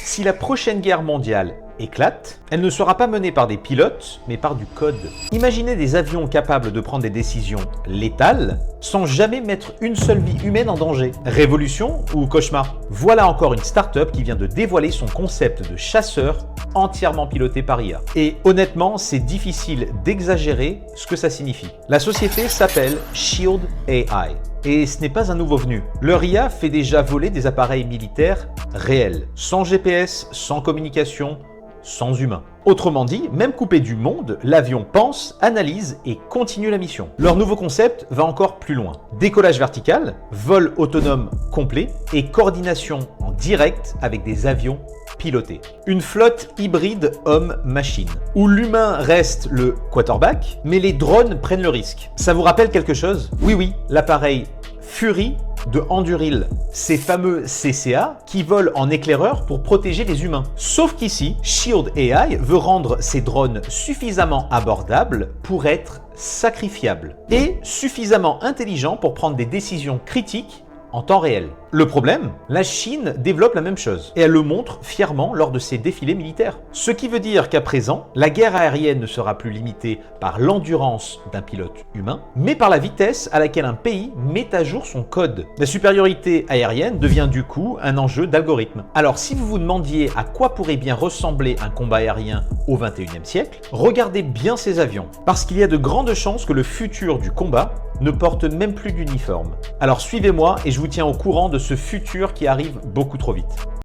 Si la prochaine guerre mondiale éclate, elle ne sera pas menée par des pilotes, mais par du code. Imaginez des avions capables de prendre des décisions létales sans jamais mettre une seule vie humaine en danger. Révolution ou cauchemar? Voilà encore une start-up qui vient de dévoiler son concept de chasseur entièrement piloté par IA. Et honnêtement, c'est difficile d'exagérer ce que ça signifie. La société s'appelle Shield AI. Et ce n'est pas un nouveau venu. Leur IA fait déjà voler des appareils militaires réels, sans GPS, sans communication, sans humain. Autrement dit, même coupé du monde, l'avion pense, analyse et continue la mission. Leur nouveau concept va encore plus loin. Décollage vertical, vol autonome complet et coordination en direct avec des avions pilotés. Une flotte hybride homme-machine, où l'humain reste le quarterback, mais les drones prennent le risque. Ça vous rappelle quelque chose? Oui, l'appareil Fury de Anduril, ces fameux CCA qui volent en éclaireur pour protéger les humains. Sauf qu'ici, Shield AI veut rendre ces drones suffisamment abordables pour être sacrifiables et suffisamment intelligents pour prendre des décisions critiques en temps réel. Le problème, la Chine développe la même chose et elle le montre fièrement lors de ses défilés militaires. Ce qui veut dire qu'à présent, la guerre aérienne ne sera plus limitée par l'endurance d'un pilote humain, mais par la vitesse à laquelle un pays met à jour son code. La supériorité aérienne devient du coup un enjeu d'algorithme. Alors si vous vous demandiez à quoi pourrait bien ressembler un combat aérien au 21e siècle, regardez bien ces avions, parce qu'il y a de grandes chances que le futur du combat ne porte même plus d'uniforme. Alors suivez-moi et je vous tiens au courant de ce futur qui arrive beaucoup trop vite.